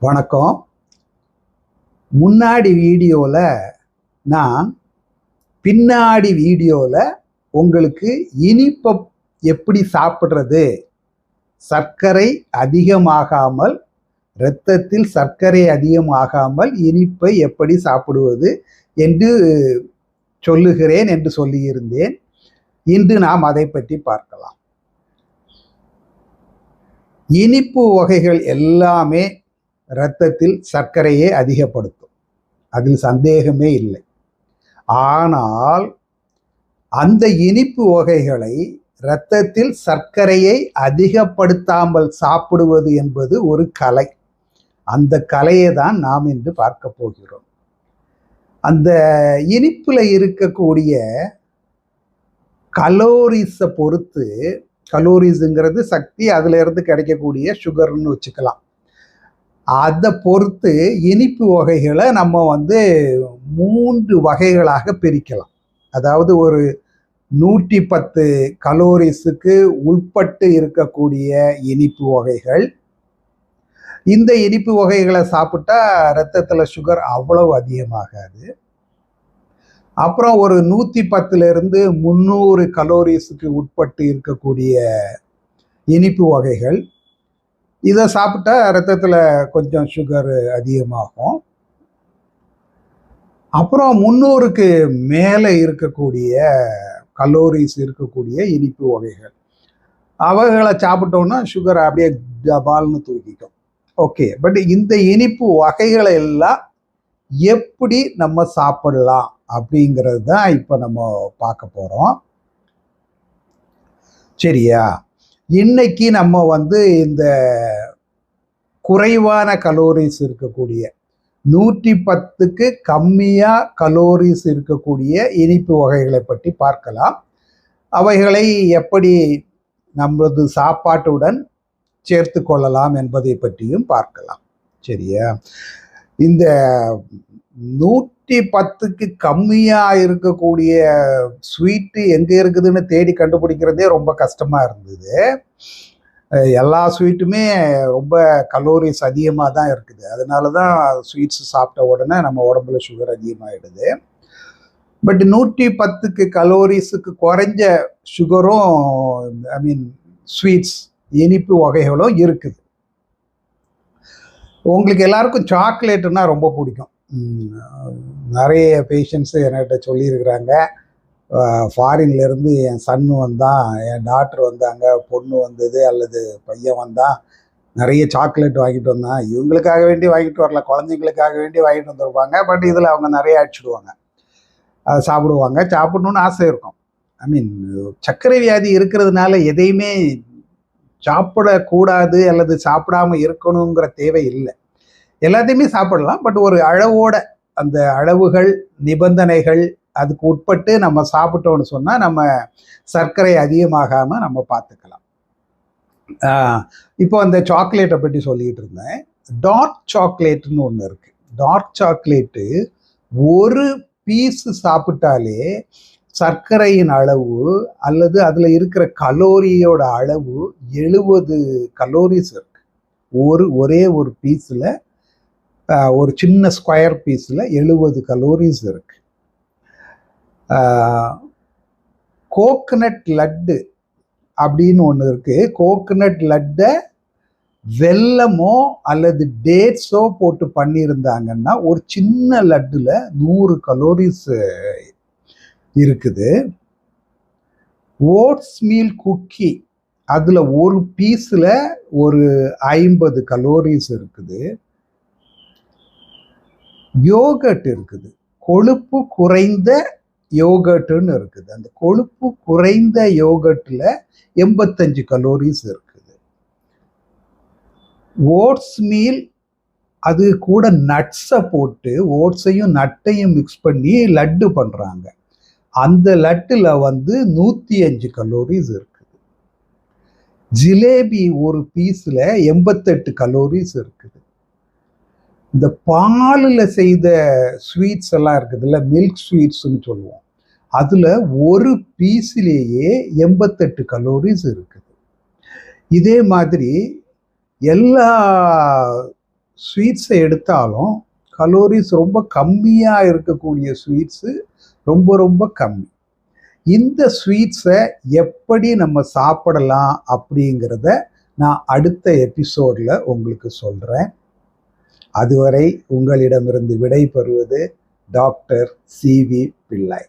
வணக்கம். முன்னாடி வீடியோவில் நான் பின்னாடி வீடியோவில் உங்களுக்கு இனிப்பை எப்படி சாப்பிட்றது, சர்க்கரை அதிகமாகாமல், இரத்தத்தில் சர்க்கரை அதிகமாகாமல் இனிப்பை எப்படி சாப்பிடுவது என்று சொல்லுகிறேன் என்று சொல்லியிருந்தேன். இன்று நாம் அதை பற்றி பார்க்கலாம். இனிப்பு வகைகள் எல்லாமே இரத்தத்தில் சர்க்கரையை அதிகப்படுத்தும், அதில் சந்தேகமே இல்லை. ஆனால் அந்த இனிப்பு வகைகளை இரத்தத்தில் சர்க்கரையை அதிகப்படுத்தாமல் சாப்பிடுவது என்பது ஒரு கலை. அந்த கலையை தான் நாம் இன்று பார்க்க போகிறோம். அந்த இனிப்புல இருக்கக்கூடிய கலோரிஸை பொறுத்து, கலோரிஸுங்கிறது சக்தி, அதுல இருந்து கிடைக்கக்கூடிய சுகர்னு வச்சுக்கலாம். அதை பொறுத்து இனிப்பு வகைகளை நம்ம 3 வகைகளாக பிரிக்கலாம். அதாவது ஒரு 110 கலோரிஸுக்கு உட்பட்டு இருக்கக்கூடிய இனிப்பு வகைகள். இந்த இனிப்பு வகைகளை சாப்பிட்டா இரத்தத்தில் சுகர் அவ்வளவு அதிகமாகாது. அப்புறம் ஒரு 110லிருந்து 300 கலோரிஸுக்கு உட்பட்டு இருக்கக்கூடிய இனிப்பு வகைகள். இதை சாப்பிட்டா ரத்தத்தில் கொஞ்சம் சுகர் அதிகமாகும். அப்புறம் 300க்கு மேலே இருக்கக்கூடிய கலோரிஸ் இருக்கக்கூடிய இனிப்பு வகைகள், அவைகளை சாப்பிட்டோம்னா சுகர் அப்படியே டபால்னு தூக்கிக்கும். ஓகே, பட் இந்த இனிப்பு வகைகளை எல்லாம் எப்படி நம்ம சாப்பிடலாம் அப்படிங்கிறது தான் இப்போ நம்ம பார்க்க போகிறோம். சரியா? இன்னைக்கு நம்ம இந்த குறைவான கலோரிஸ் இருக்கக்கூடிய 110க்கு கம்மியாக கலோரிஸ் இருக்கக்கூடிய இனிப்பு வகைகளை பற்றி பார்க்கலாம். அவைகளை எப்படி நமது சாப்பாட்டுடன் சேர்த்து கொள்ளலாம் என்பதை பற்றியும் பார்க்கலாம். சரியா? இந்த 110க்கு கம்மியாக இருக்கக்கூடிய ஸ்வீட்டு எங்கே இருக்குதுன்னு தேடி கண்டுபிடிக்கிறதே ரொம்ப கஷ்டமாக இருந்தது. எல்லா ஸ்வீட்டுமே ரொம்ப கலோரிஸ் அதிகமாக தான் இருக்குது. அதனால தான் ஸ்வீட்ஸ் சாப்பிட்ட உடனே நம்ம உடம்புல சுகர் அதிகமாகிடுது. பட் 110க்கு கலோரிஸுக்கு குறைஞ்ச சுகரும், ஸ்வீட்ஸ் இனிப்பு வகைகளும் இருக்குது. உங்களுக்கு எல்லாருக்கும் சாக்லேட்டுன்னா ரொம்ப பிடிக்கும். நிறைய பேஷண்ட்ஸு என்கிட்ட சொல்லியிருக்கிறாங்க, ஃபாரின்லேருந்து என் சன்னு வந்தான், என் டாக்டர் வந்தாங்க, பொண்ணு வந்தது அல்லது பையன் வந்தான், நிறைய சாக்லேட் வாங்கிட்டு வந்தான். இவங்களுக்காக வேண்டி வாங்கிட்டு வரல, குழந்தைங்களுக்காக வேண்டி வாங்கிட்டு வந்துருப்பாங்க. பட் இதில் அவங்க நிறைய அடிச்சுடுவாங்க, அதை சாப்பிடுவாங்க. சாப்பிடணுன்னு ஆசை இருக்கும். சர்க்கரை வியாதி இருக்கிறதுனால எதையுமே சாப்பிடக்கூடாது அல்லது சாப்பிடாம இருக்கணுங்கிற தேவை இல்லை. எல்லாத்தையுமே சாப்பிடலாம். பட் ஒரு அளவோட, அந்த அளவுகள், நிபந்தனைகள் அதுக்கு உட்பட்டு நம்ம சாப்பிட்டோம்னு சொன்னால் நம்ம சர்க்கரை அதிகமாகாமல் நம்ம பார்த்துக்கலாம். இப்போ அந்த சாக்லேட்டை பற்றி சொல்லிட்டு இருந்தேன். டார்க் சாக்லேட்னு ஒன்று இருக்குது. டார்க் சாக்லேட்டு ஒரு பீஸு சாப்பிட்டாலே சர்க்கரையின் அளவு அல்லது அதில் இருக்கிற கலோரியோட அளவு 70 கலோரிஸ் இருக்கு. ஒரே ஒரு பீஸில், ஒரு சின்ன ஸ்கொயர் பீஸில் 70 கலோரிஸ் இருக்கு. கோகனட் லட்டு அப்படின்னு ஒன்று இருக்கு. கோகனட் லட்டை வெல்லமோ அல்லது டேட்ஸோ போட்டு பண்ணியிருந்தாங்கன்னா ஒரு சின்ன லட்டுல 100 கலோரிஸ் இருக்குது. ஓட்ஸ் மீல் குக்கி, அதில் ஒரு பீஸில் ஒரு 50 கலோரிஸ் இருக்குது. யோகர்ட் இருக்குது, கொழுப்பு குறைந்த யோகர்ட்டுன்னு இருக்குது. அந்த கொழுப்பு குறைந்த யோகர்ட்டில் 85 கலோரிஸ் இருக்குது. ஓட்ஸ் மீல், அது கூட நட்ஸை போட்டு, ஓட்ஸையும் நட்டையும் மிக்ஸ் பண்ணி லட்டு பண்ணுறாங்க. அந்த லட்டில் 105 கலோரிஸ் இருக்குது. ஜிலேபி ஒரு பீஸில் 88 கலோரிஸ் இருக்குது. இந்த பாலில் செய்த ஸ்வீட்ஸ் எல்லாம் இருக்குதுல்ல, மில்க் ஸ்வீட்ஸ்ன்னு சொல்லுவோம், அதில் ஒரு பீஸிலேயே 88 கலோரிஸ் இருக்குது. இதே மாதிரி எல்லா ஸ்வீட்ஸை எடுத்தாலும் கலோரிஸ் ரொம்ப கம்மியாக இருக்கக்கூடிய ஸ்வீட்ஸு ரொம்ப ரொம்ப கம்மி. இந்த ஸ்வீட்ஸை எப்படி நம்ம சாப்பிடலாம் அப்படிங்கிறத நான் அடுத்த எபிசோடில் உங்களுக்கு சொல்கிறேன். அதுவரை உங்களிடமிருந்து விடை பெறுவது டாக்டர் சி.வி. பிள்ளை.